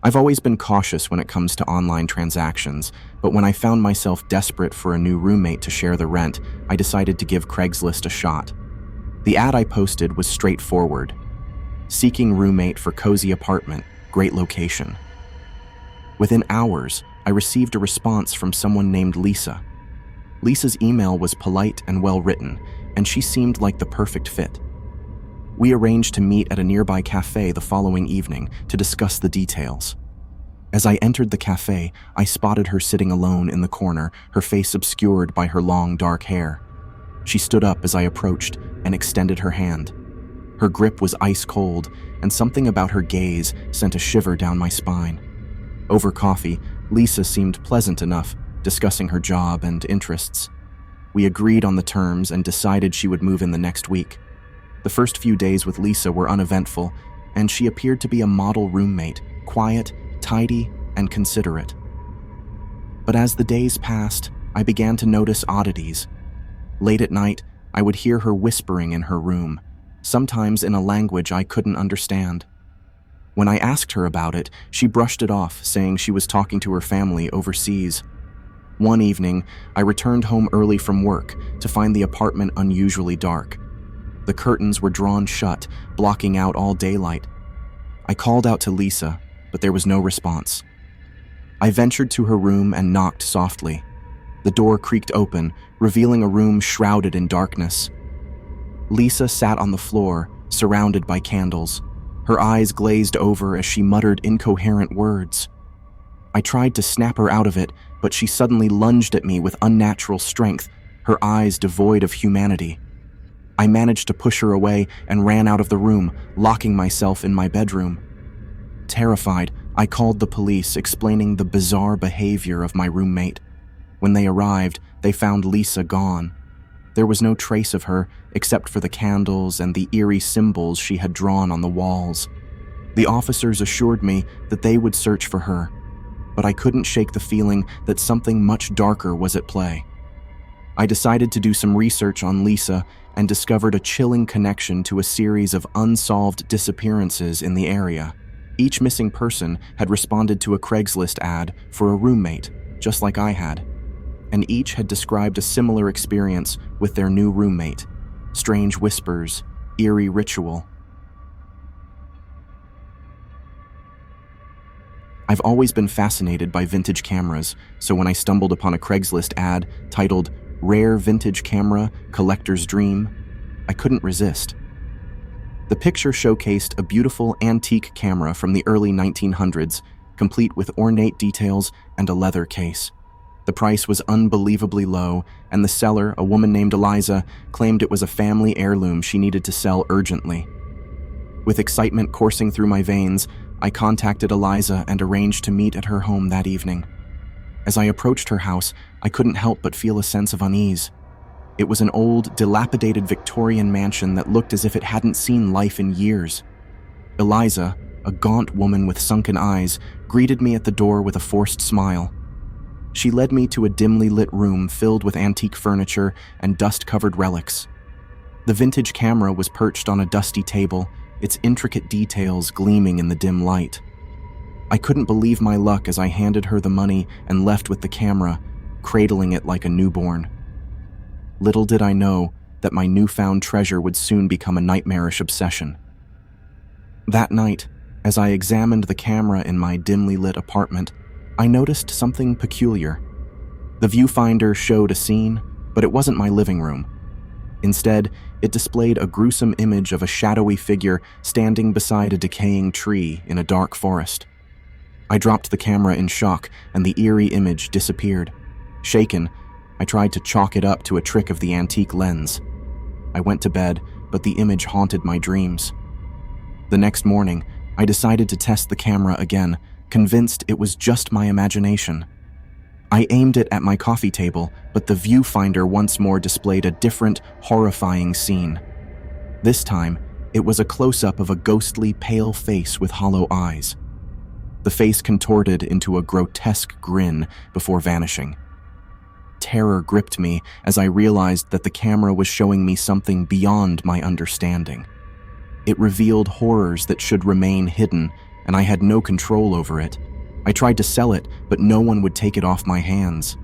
I've always been cautious when it comes to online transactions, but when I found myself desperate for a new roommate to share the rent, I decided to give Craigslist a shot. The ad I posted was straightforward. Seeking roommate for cozy apartment, great location. Within hours, I received a response from someone named Lisa. Lisa's email was polite and well-written, and she seemed like the perfect fit. We arranged to meet at a nearby cafe the following evening to discuss the details. As I entered the cafe, I spotted her sitting alone in the corner, her face obscured by her long, dark hair. She stood up as I approached and extended her hand. Her grip was ice cold, and something about her gaze sent a shiver down my spine. Over coffee, Lisa seemed pleasant enough, discussing her job and interests. We agreed on the terms and decided she would move in the next week. The first few days with Lisa were uneventful, and she appeared to be a model roommate, quiet, tidy, and considerate. But as the days passed, I began to notice oddities. Late at night, I would hear her whispering in her room, sometimes in a language I couldn't understand. When I asked her about it, she brushed it off, saying she was talking to her family overseas. One evening, I returned home early from work to find the apartment unusually dark. The curtains were drawn shut, blocking out all daylight. I called out to Lisa, but there was no response. I ventured to her room and knocked softly. The door creaked open, revealing a room shrouded in darkness. Lisa sat on the floor, surrounded by candles. Her eyes glazed over as she muttered incoherent words. I tried to snap her out of it, but she suddenly lunged at me with unnatural strength, her eyes devoid of humanity. I managed to push her away and ran out of the room, locking myself in my bedroom. Terrified, I called the police, explaining the bizarre behavior of my roommate. When they arrived, they found Lisa gone. There was no trace of her, except for the candles and the eerie symbols she had drawn on the walls. The officers assured me that they would search for her, but I couldn't shake the feeling that something much darker was at play. I decided to do some research on Lisa and discovered a chilling connection to a series of unsolved disappearances in the area. Each missing person had responded to a Craigslist ad for a roommate, just like I had, and each had described a similar experience with their new roommate. Strange whispers, eerie ritual. I've always been fascinated by vintage cameras, so when I stumbled upon a Craigslist ad titled "Rare Vintage Camera, Collector's Dream," I couldn't resist. The picture showcased a beautiful antique camera from the early 1900s, complete with ornate details and a leather case. The price was unbelievably low, and the seller, a woman named Eliza, claimed it was a family heirloom she needed to sell urgently. With excitement coursing through my veins, I contacted Eliza and arranged to meet at her home that evening. As I approached her house, I couldn't help but feel a sense of unease. It was an old, dilapidated Victorian mansion that looked as if it hadn't seen life in years. Eliza, a gaunt woman with sunken eyes, greeted me at the door with a forced smile. She led me to a dimly lit room filled with antique furniture and dust-covered relics. The vintage camera was perched on a dusty table, its intricate details gleaming in the dim light. I couldn't believe my luck as I handed her the money and left with the camera, cradling it like a newborn. Little did I know that my newfound treasure would soon become a nightmarish obsession. That night, as I examined the camera in my dimly lit apartment, I noticed something peculiar. The viewfinder showed a scene, but it wasn't my living room. Instead, it displayed a gruesome image of a shadowy figure standing beside a decaying tree in a dark forest. I dropped the camera in shock, and the eerie image disappeared. Shaken, I tried to chalk it up to a trick of the antique lens. I went to bed, but the image haunted my dreams. The next morning, I decided to test the camera again, convinced it was just my imagination. I aimed it at my coffee table, but the viewfinder once more displayed a different, horrifying scene. This time, it was a close-up of a ghostly, pale face with hollow eyes. The face contorted into a grotesque grin before vanishing. Terror gripped me as I realized that the camera was showing me something beyond my understanding. It revealed horrors that should remain hidden, and I had no control over it. I tried to sell it, but no one would take it off my hands.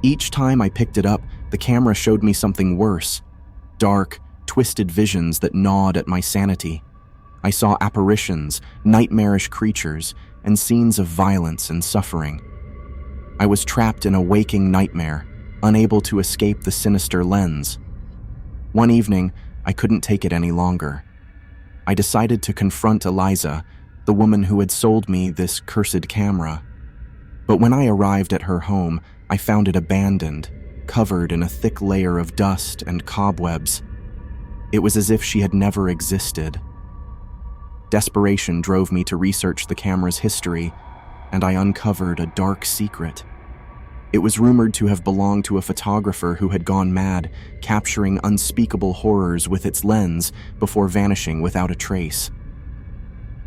Each time I picked it up, the camera showed me something worse. Dark, twisted visions that gnawed at my sanity. I saw apparitions, nightmarish creatures, and scenes of violence and suffering. I was trapped in a waking nightmare, unable to escape the sinister lens. One evening, I couldn't take it any longer. I decided to confront Eliza, the woman who had sold me this cursed camera. But when I arrived at her home, I found it abandoned, covered in a thick layer of dust and cobwebs. It was as if she had never existed. Desperation drove me to research the camera's history, and I uncovered a dark secret. It was rumored to have belonged to a photographer who had gone mad, capturing unspeakable horrors with its lens before vanishing without a trace.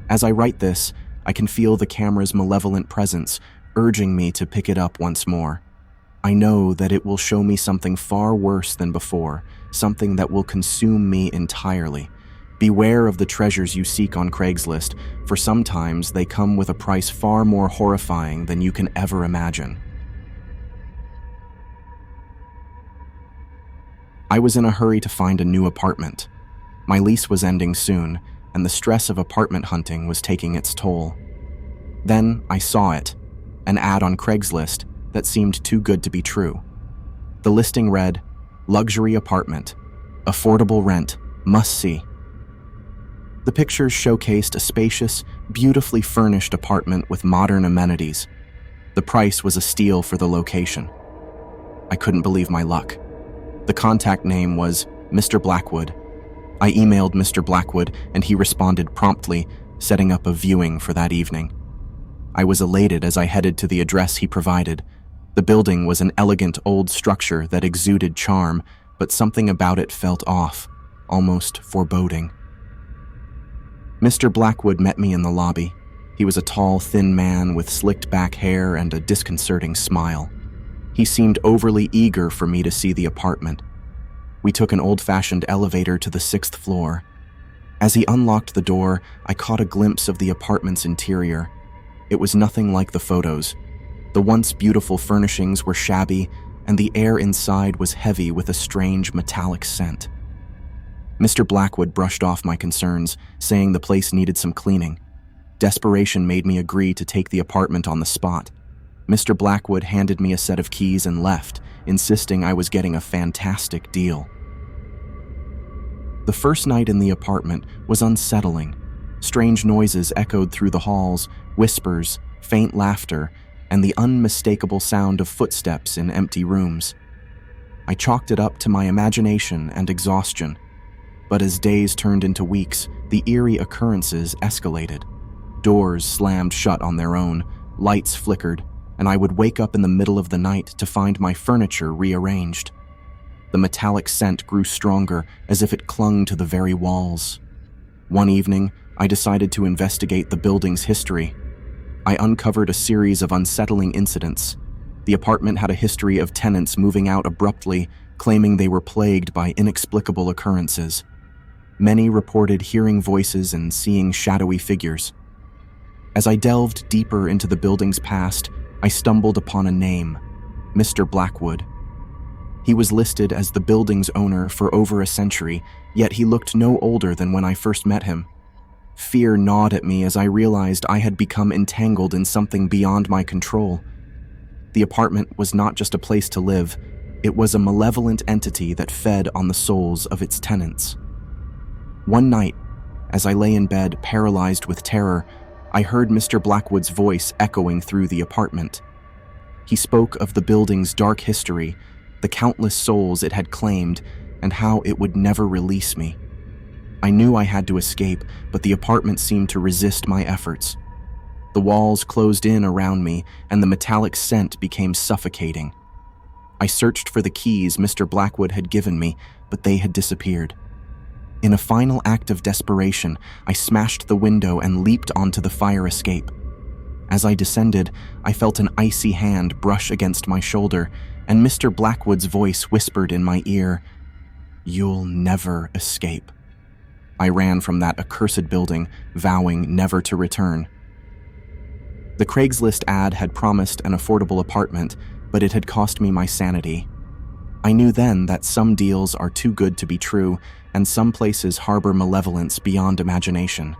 As I write this, I can feel the camera's malevolent presence urging me to pick it up once more. I know that it will show me something far worse than before, something that will consume me entirely. Beware of the treasures you seek on Craigslist, for sometimes they come with a price far more horrifying than you can ever imagine. I was in a hurry to find a new apartment. My lease was ending soon, and the stress of apartment hunting was taking its toll. Then I saw it, an ad on Craigslist that seemed too good to be true. The listing read, "Luxury apartment, affordable rent, must see." The pictures showcased a spacious, beautifully furnished apartment with modern amenities. The price was a steal for the location. I couldn't believe my luck. The contact name was Mr. Blackwood. I emailed Mr. Blackwood, and he responded promptly, setting up a viewing for that evening. I was elated as I headed to the address he provided. The building was an elegant old structure that exuded charm, but something about it felt off, almost foreboding. Mr. Blackwood met me in the lobby. He was a tall, thin man with slicked back hair and a disconcerting smile. He seemed overly eager for me to see the apartment. We took an old-fashioned elevator to the 6th floor. As he unlocked the door, I caught a glimpse of the apartment's interior. It was nothing like the photos. The once beautiful furnishings were shabby, and the air inside was heavy with a strange metallic scent. Mr. Blackwood brushed off my concerns, saying the place needed some cleaning. Desperation made me agree to take the apartment on the spot. Mr. Blackwood handed me a set of keys and left, insisting I was getting a fantastic deal. The first night in the apartment was unsettling. Strange noises echoed through the halls, whispers, faint laughter, and the unmistakable sound of footsteps in empty rooms. I chalked it up to my imagination and exhaustion. But as days turned into weeks, the eerie occurrences escalated. Doors slammed shut on their own, lights flickered, and I would wake up in the middle of the night to find my furniture rearranged. The metallic scent grew stronger, as if it clung to the very walls. One evening, I decided to investigate the building's history. I uncovered a series of unsettling incidents. The apartment had a history of tenants moving out abruptly, claiming they were plagued by inexplicable occurrences. Many reported hearing voices and seeing shadowy figures. As I delved deeper into the building's past, I stumbled upon a name, Mr. Blackwood. He was listed as the building's owner for over a century, yet he looked no older than when I first met him. Fear gnawed at me as I realized I had become entangled in something beyond my control. The apartment was not just a place to live, it was a malevolent entity that fed on the souls of its tenants. One night, as I lay in bed paralyzed with terror, I heard Mr. Blackwood's voice echoing through the apartment. He spoke of the building's dark history, the countless souls it had claimed, and how it would never release me. I knew I had to escape, but the apartment seemed to resist my efforts. The walls closed in around me, and the metallic scent became suffocating. I searched for the keys Mr. Blackwood had given me, but they had disappeared. In a final act of desperation, I smashed the window and leaped onto the fire escape. As I descended, I felt an icy hand brush against my shoulder, and Mr. Blackwood's voice whispered in my ear, "You'll never escape." I ran from that accursed building, vowing never to return. The Craigslist ad had promised an affordable apartment, but it had cost me my sanity. I knew then that some deals are too good to be true, and some places harbor malevolence beyond imagination.